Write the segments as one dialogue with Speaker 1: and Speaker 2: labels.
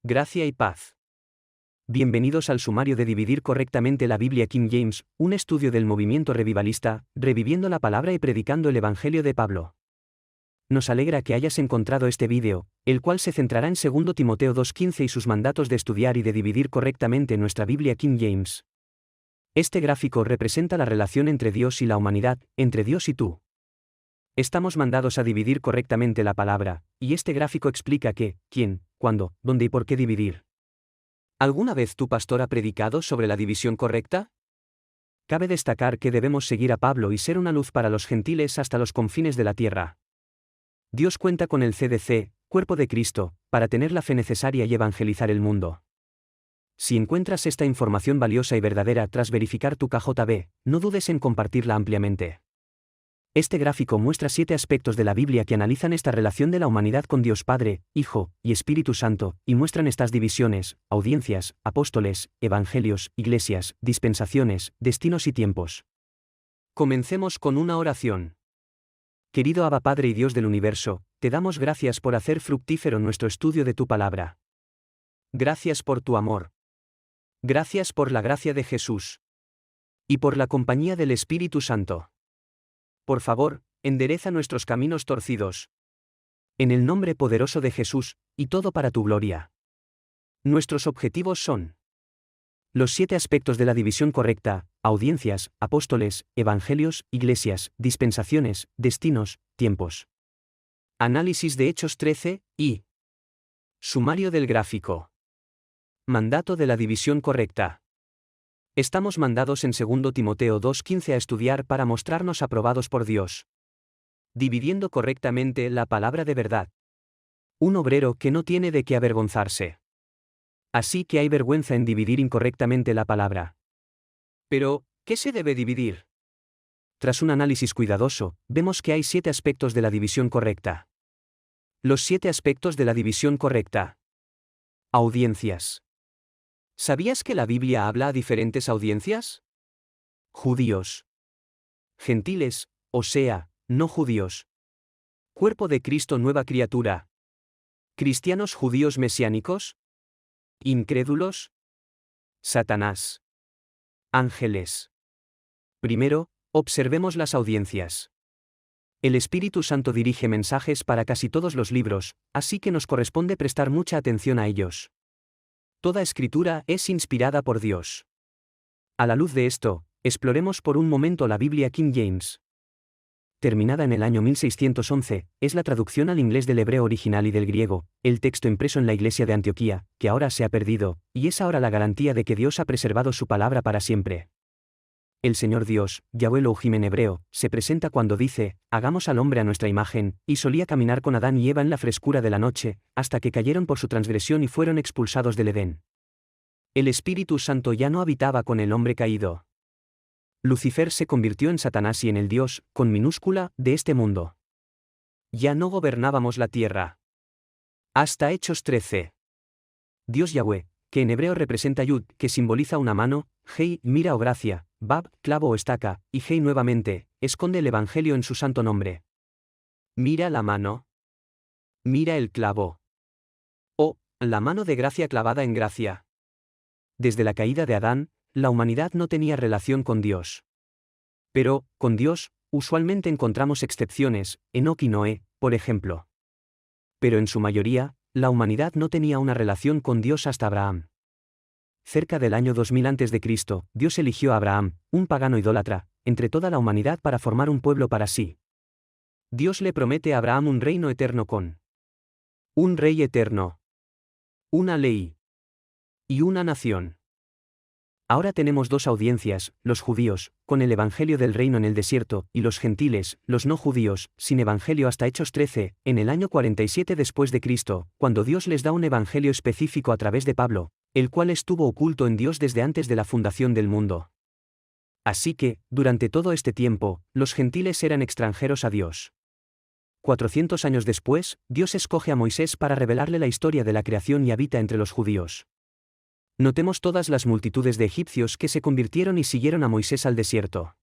Speaker 1: Gracia y paz. Bienvenidos al sumario de Dividir correctamente la Biblia King James, un estudio del movimiento revivalista, reviviendo la palabra y predicando el Evangelio de Pablo. Nos alegra que hayas encontrado este vídeo, el cual se centrará en 2 Timoteo 2:15 y sus mandatos de estudiar y de dividir correctamente nuestra Biblia King James. Este gráfico representa la relación entre Dios y la humanidad, entre Dios y tú. Estamos mandados a dividir correctamente la palabra, y este gráfico explica qué, quién, cuándo, dónde y por qué dividir. ¿Alguna vez tu pastor ha predicado sobre la división correcta? Cabe destacar que debemos seguir a Pablo y ser una luz para los gentiles hasta los confines de la tierra. Dios cuenta con el CDC, cuerpo de Cristo, para tener la fe necesaria y evangelizar el mundo. Si encuentras esta información valiosa y verdadera tras verificar tu KJV, no dudes en compartirla ampliamente. Este gráfico muestra 7 aspectos de la Biblia que analizan esta relación de la humanidad con Dios Padre, Hijo y Espíritu Santo, y muestran estas divisiones, audiencias, apóstoles, evangelios, iglesias, dispensaciones, destinos y tiempos. Comencemos con una oración. Querido Abba Padre y Dios del universo, te damos gracias por hacer fructífero nuestro estudio de tu palabra. Gracias por tu amor. Gracias por la gracia de Jesús. Y por la compañía del Espíritu Santo. Por favor, endereza nuestros caminos torcidos. En el nombre poderoso de Jesús, y todo para tu gloria. Nuestros objetivos son los 7 aspectos de la división correcta: audiencias, apóstoles, evangelios, iglesias, dispensaciones, destinos, tiempos. Análisis de Hechos 13, y sumario del gráfico. Mandato de la división correcta. Estamos mandados en 2 Timoteo 2:15 a estudiar para mostrarnos aprobados por Dios. Dividiendo correctamente la palabra de verdad. Un obrero que no tiene de qué avergonzarse. Así que hay vergüenza en dividir incorrectamente la palabra. Pero, ¿qué se debe dividir? Tras un análisis cuidadoso, vemos que hay 7 aspectos de la división correcta. Los 7 aspectos de la división correcta. Audiencias. ¿Sabías que la Biblia habla a diferentes audiencias? Judíos. Gentiles, o sea, no judíos. Cuerpo de Cristo, nueva criatura. Cristianos judíos mesiánicos. Incrédulos. Satanás. Ángeles. Primero, observemos las audiencias. El Espíritu Santo dirige mensajes para casi todos los libros, así que nos corresponde prestar mucha atención a ellos. Toda escritura es inspirada por Dios. A la luz de esto, exploremos por un momento la Biblia King James. Terminada en el año 1611, es la traducción al inglés del hebreo original y del griego, el texto impreso en la iglesia de Antioquía, que ahora se ha perdido, y es ahora la garantía de que Dios ha preservado su palabra para siempre. El Señor Dios, Yahweh Elohim en hebreo, se presenta cuando dice: hagamos al hombre a nuestra imagen, y solía caminar con Adán y Eva en la frescura de la noche, hasta que cayeron por su transgresión y fueron expulsados del Edén. El Espíritu Santo ya no habitaba con el hombre caído. Lucifer se convirtió en Satanás y en el Dios, con minúscula, de este mundo. Ya no gobernábamos la tierra. Hasta Hechos 13. Dios Yahweh, que en hebreo representa Yud, que simboliza una mano, Hei, mira o gracia, Bab, clavo o estaca, y Hei nuevamente, esconde el Evangelio en su santo nombre. Mira la mano. Mira el clavo. O, la mano de gracia clavada en gracia. Desde la caída de Adán, la humanidad no tenía relación con Dios. Pero, con Dios, usualmente encontramos excepciones, Enoc y Noé, por ejemplo. Pero en su mayoría, la humanidad no tenía una relación con Dios hasta Abraham. Cerca del año 2000 a.C., Dios eligió a Abraham, un pagano idólatra, entre toda la humanidad para formar un pueblo para sí. Dios le promete a Abraham un reino eterno con un rey eterno, una ley y una nación. Ahora tenemos 2 audiencias: los judíos, con el evangelio del reino en el desierto, y los gentiles, los no judíos, sin evangelio hasta Hechos 13, en el año 47 después de Cristo, cuando Dios les da un evangelio específico a través de Pablo, el cual estuvo oculto en Dios desde antes de la fundación del mundo. Así que, durante todo este tiempo, los gentiles eran extranjeros a Dios. 400 años después, Dios escoge a Moisés para revelarle la historia de la creación y habita entre los judíos. Notemos todas las multitudes de egipcios que se convirtieron y siguieron a Moisés al desierto.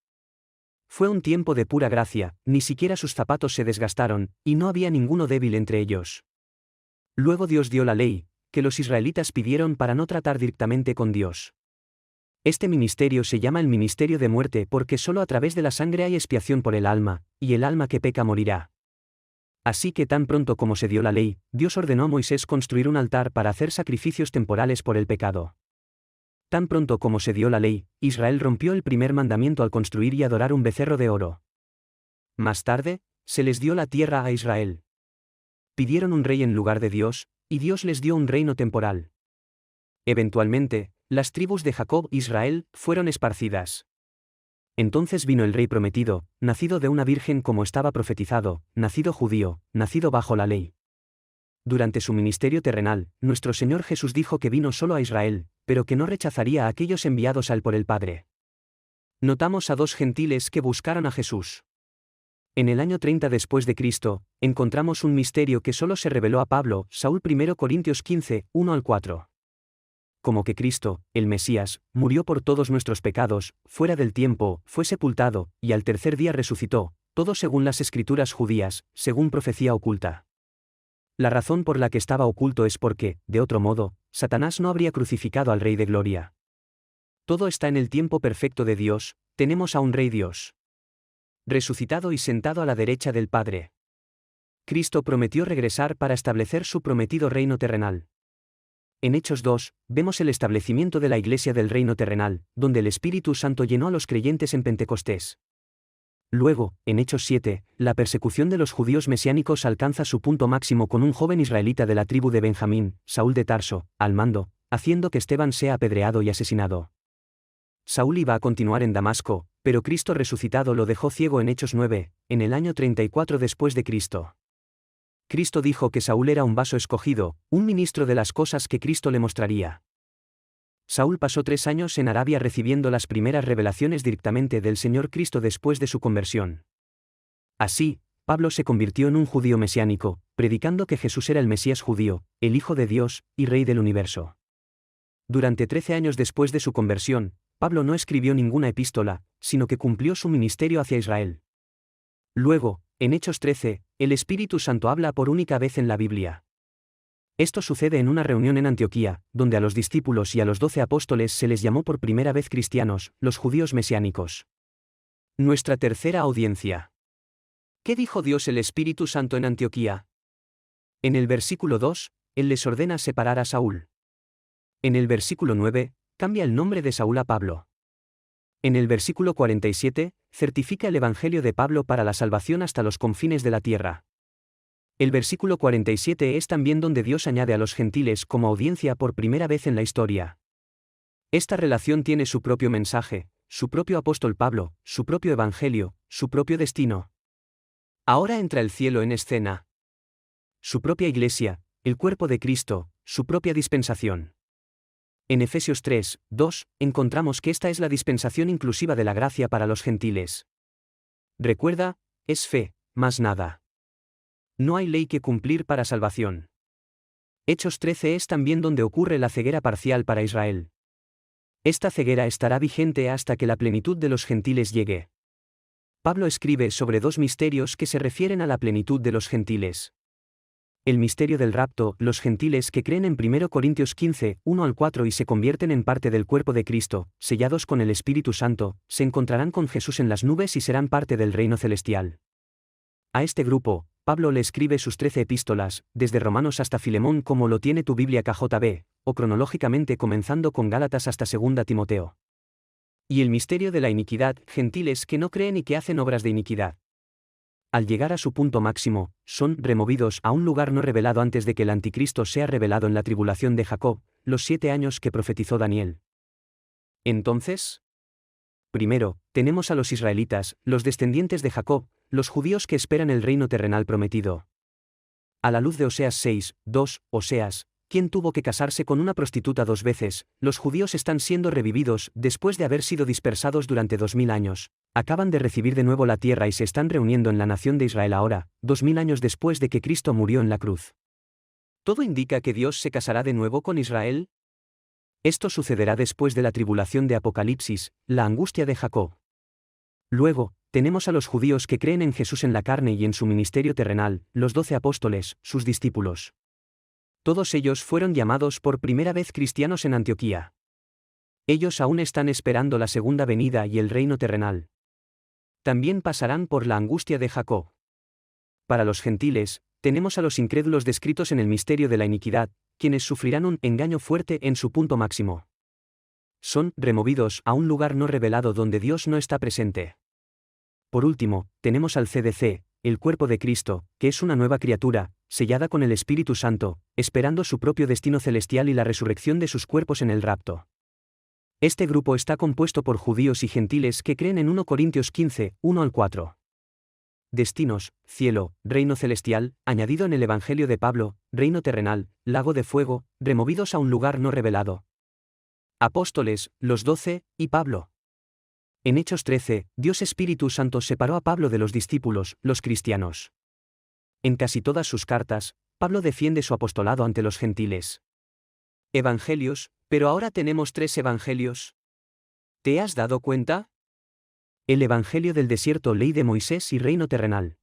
Speaker 1: Fue un tiempo de pura gracia, ni siquiera sus zapatos se desgastaron, y no había ninguno débil entre ellos. Luego Dios dio la ley, que los israelitas pidieron para no tratar directamente con Dios. Este ministerio se llama el ministerio de muerte porque solo a través de la sangre hay expiación por el alma, y el alma que peca morirá. Así que tan pronto como se dio la ley, Dios ordenó a Moisés construir un altar para hacer sacrificios temporales por el pecado. Tan pronto como se dio la ley, Israel rompió el primer mandamiento al construir y adorar un becerro de oro. Más tarde, se les dio la tierra a Israel. Pidieron un rey en lugar de Dios, y Dios les dio un reino temporal. Eventualmente, las tribus de Jacob e Israel fueron esparcidas. Entonces vino el rey prometido, nacido de una virgen como estaba profetizado, nacido judío, nacido bajo la ley. Durante su ministerio terrenal, nuestro Señor Jesús dijo que vino solo a Israel, pero que no rechazaría a aquellos enviados a él por el Padre. Notamos a dos gentiles que buscaron a Jesús. En el año 30 después de Cristo, encontramos un misterio que solo se reveló a Pablo, Saúl 1 Corintios 15, 1-4. Como que Cristo, el Mesías, murió por todos nuestros pecados, fuera del tiempo, fue sepultado, y al tercer día resucitó, todo según las escrituras judías, según profecía oculta. La razón por la que estaba oculto es porque, de otro modo, Satanás no habría crucificado al Rey de Gloria. Todo está en el tiempo perfecto de Dios, tenemos a un Rey Dios. Resucitado y sentado a la derecha del Padre. Cristo prometió regresar para establecer su prometido reino terrenal. En Hechos 2, vemos el establecimiento de la Iglesia del reino terrenal, donde el Espíritu Santo llenó a los creyentes en Pentecostés. Luego, en Hechos 7, la persecución de los judíos mesiánicos alcanza su punto máximo con un joven israelita de la tribu de Benjamín, Saúl de Tarso, al mando, haciendo que Esteban sea apedreado y asesinado. Saúl iba a continuar en Damasco, pero Cristo resucitado lo dejó ciego en Hechos 9, en el año 34 después de Cristo. Cristo dijo que Saúl era un vaso escogido, un ministro de las cosas que Cristo le mostraría. Saúl pasó 3 años en Arabia recibiendo las primeras revelaciones directamente del Señor Cristo después de su conversión. Así, Pablo se convirtió en un judío mesiánico, predicando que Jesús era el Mesías judío, el Hijo de Dios, y Rey del universo. Durante 13 años después de su conversión, Pablo no escribió ninguna epístola, sino que cumplió su ministerio hacia Israel. Luego, en Hechos 13, el Espíritu Santo habla por única vez en la Biblia. Esto sucede en una reunión en Antioquía, donde a los discípulos y a los 12 apóstoles se les llamó por primera vez cristianos, los judíos mesiánicos. Nuestra tercera audiencia. ¿Qué dijo Dios el Espíritu Santo en Antioquía? En el versículo 2, Él les ordena separar a Saúl. En el versículo 9, cambia el nombre de Saúl a Pablo. En el versículo 47, certifica el Evangelio de Pablo para la salvación hasta los confines de la tierra. El versículo 47 es también donde Dios añade a los gentiles como audiencia por primera vez en la historia. Esta relación tiene su propio mensaje, su propio apóstol Pablo, su propio evangelio, su propio destino. Ahora entra el cielo en escena. Su propia iglesia, el cuerpo de Cristo, su propia dispensación. En Efesios 3, 2, encontramos que esta es la dispensación inclusiva de la gracia para los gentiles. Recuerda, es fe, más nada. No hay ley que cumplir para salvación. Hechos 13 es también donde ocurre la ceguera parcial para Israel. Esta ceguera estará vigente hasta que la plenitud de los gentiles llegue. Pablo escribe sobre 2 misterios que se refieren a la plenitud de los gentiles. El misterio del rapto, los gentiles que creen en 1 Corintios 15, 1-4 y se convierten en parte del cuerpo de Cristo, sellados con el Espíritu Santo, se encontrarán con Jesús en las nubes y serán parte del reino celestial. A este grupo, Pablo le escribe sus 13 epístolas, desde Romanos hasta Filemón como lo tiene tu Biblia KJV, o cronológicamente comenzando con Gálatas hasta 2 Timoteo. Y el misterio de la iniquidad, gentiles que no creen y que hacen obras de iniquidad. Al llegar a su punto máximo, son removidos a un lugar no revelado antes de que el anticristo sea revelado en la tribulación de Jacob, los 7 años que profetizó Daniel. Entonces, primero, tenemos a los israelitas, los descendientes de Jacob, los judíos que esperan el reino terrenal prometido. A la luz de Oseas 6, 2, Oseas, quien tuvo que casarse con una prostituta 2 veces, los judíos están siendo revividos después de haber sido dispersados durante 2000 años. Acaban de recibir de nuevo la tierra y se están reuniendo en la nación de Israel ahora, 2000 años después de que Cristo murió en la cruz. ¿Todo indica que Dios se casará de nuevo con Israel? Esto sucederá después de la tribulación de Apocalipsis, la angustia de Jacob. Luego, tenemos a los judíos que creen en Jesús en la carne y en su ministerio terrenal, los 12 apóstoles, sus discípulos. Todos ellos fueron llamados por primera vez cristianos en Antioquía. Ellos aún están esperando la segunda venida y el reino terrenal. También pasarán por la angustia de Jacob. Para los gentiles, tenemos a los incrédulos descritos en el misterio de la iniquidad, quienes sufrirán un engaño fuerte en su punto máximo. Son removidos a un lugar no revelado donde Dios no está presente. Por último, tenemos al CDC, el cuerpo de Cristo, que es una nueva criatura, sellada con el Espíritu Santo, esperando su propio destino celestial y la resurrección de sus cuerpos en el rapto. Este grupo está compuesto por judíos y gentiles que creen en 1 Corintios 15, 1-4. Destinos, cielo, reino celestial, añadido en el Evangelio de Pablo, reino terrenal, lago de fuego, removidos a un lugar no revelado. Apóstoles, los 12, y Pablo. En Hechos 13, Dios Espíritu Santo separó a Pablo de los discípulos, los cristianos. En casi todas sus cartas, Pablo defiende su apostolado ante los gentiles. Evangelios, pero ahora tenemos 3 evangelios. ¿Te has dado cuenta? El Evangelio del desierto, ley de Moisés y reino terrenal.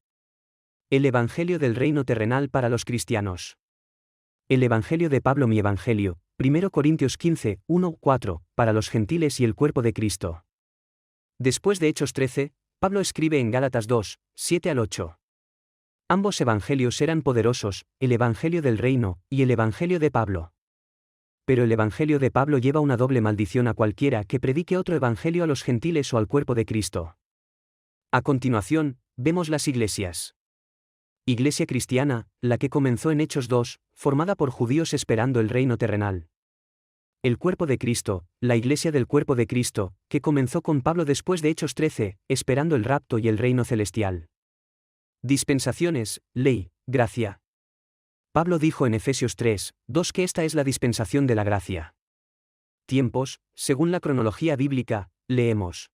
Speaker 1: El Evangelio del reino terrenal para los cristianos. El Evangelio de Pablo, mi Evangelio, 1 Corintios 15, 1-4, para los gentiles y el cuerpo de Cristo. Después de Hechos 13, Pablo escribe en Gálatas 2, 7-8. Ambos evangelios eran poderosos, el Evangelio del reino, y el Evangelio de Pablo. Pero el Evangelio de Pablo lleva una doble maldición a cualquiera que predique otro evangelio a los gentiles o al cuerpo de Cristo. A continuación, vemos las iglesias. Iglesia cristiana, la que comenzó en Hechos 2, formada por judíos esperando el reino terrenal. El cuerpo de Cristo, la iglesia del cuerpo de Cristo, que comenzó con Pablo después de Hechos 13, esperando el rapto y el reino celestial. Dispensaciones, ley, gracia. Pablo dijo en Efesios 3, 2 que esta es la dispensación de la gracia. Tiempos, según la cronología bíblica, leemos.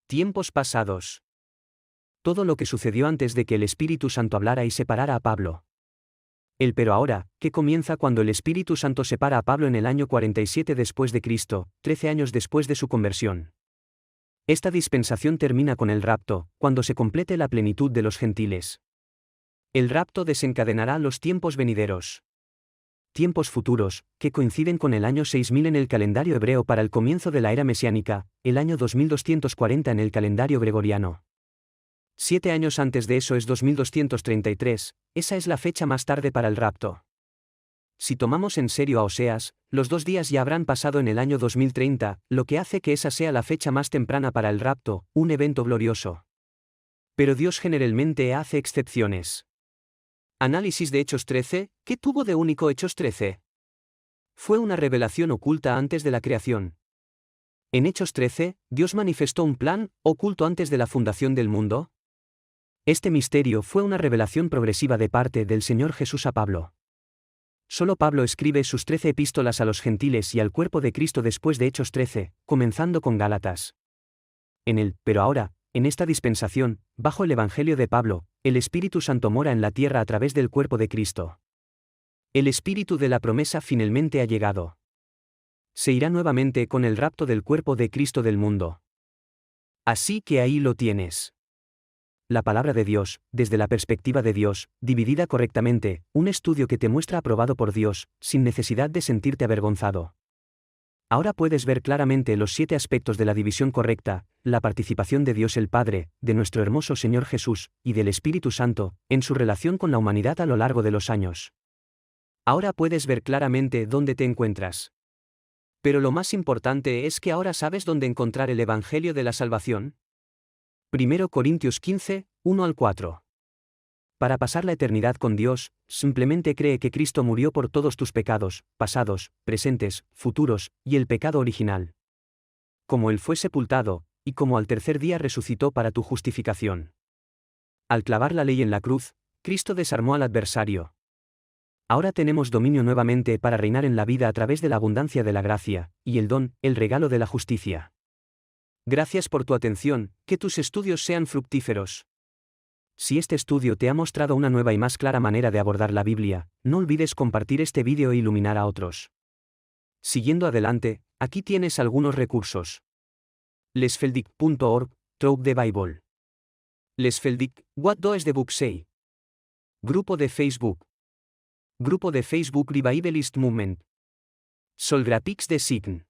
Speaker 1: Tiempos pasados. Todo lo que sucedió antes de que el Espíritu Santo hablara y separara a Pablo. El pero ahora, que comienza cuando el Espíritu Santo separa a Pablo en el año 47 después de Cristo, 13 años después de su conversión. Esta dispensación termina con el rapto, cuando se complete la plenitud de los gentiles. El rapto desencadenará los tiempos venideros. Tiempos futuros, que coinciden con el año 6000 en el calendario hebreo para el comienzo de la era mesiánica, el año 2240 en el calendario gregoriano. 7 años antes de eso es 2233, esa es la fecha más tarde para el rapto. Si tomamos en serio a Oseas, los 2 días ya habrán pasado en el año 2030, lo que hace que esa sea la fecha más temprana para el rapto, un evento glorioso. Pero Dios generalmente hace excepciones. Análisis de Hechos 13, ¿qué tuvo de único Hechos 13? Fue una revelación oculta antes de la creación. En Hechos 13, Dios manifestó un plan oculto antes de la fundación del mundo. Este misterio fue una revelación progresiva de parte del Señor Jesús a Pablo. Solo Pablo escribe sus 13 epístolas a los gentiles y al cuerpo de Cristo después de Hechos 13, comenzando con Gálatas. Pero ahora, en esta dispensación, bajo el Evangelio de Pablo, el Espíritu Santo mora en la tierra a través del cuerpo de Cristo. El Espíritu de la promesa finalmente ha llegado. Se irá nuevamente con el rapto del cuerpo de Cristo del mundo. Así que ahí lo tienes. La palabra de Dios, desde la perspectiva de Dios, dividida correctamente, un estudio que te muestra aprobado por Dios, sin necesidad de sentirte avergonzado. Ahora puedes ver claramente los 7 aspectos de la división correcta, la participación de Dios el Padre, de nuestro hermoso Señor Jesús, y del Espíritu Santo, en su relación con la humanidad a lo largo de los años. Ahora puedes ver claramente dónde te encuentras. Pero lo más importante es que ahora sabes dónde encontrar el Evangelio de la salvación. 1 Corintios 15, 1-4. Para pasar la eternidad con Dios, simplemente cree que Cristo murió por todos tus pecados, pasados, presentes, futuros, y el pecado original. Como Él fue sepultado, y como al tercer día resucitó para tu justificación. Al clavar la ley en la cruz, Cristo desarmó al adversario. Ahora tenemos dominio nuevamente para reinar en la vida a través de la abundancia de la gracia, y el don, el regalo de la justicia. Gracias por tu atención, que tus estudios sean fructíferos. Si este estudio te ha mostrado una nueva y más clara manera de abordar la Biblia, no olvides compartir este vídeo e iluminar a otros. Siguiendo adelante, aquí tienes algunos recursos. Lesfeldic.org, Through the Bible. Lesfeldic, What Does the Book Say? Grupo de Facebook. Grupo de Facebook Revivalist Movement. Solgrapix de Sign.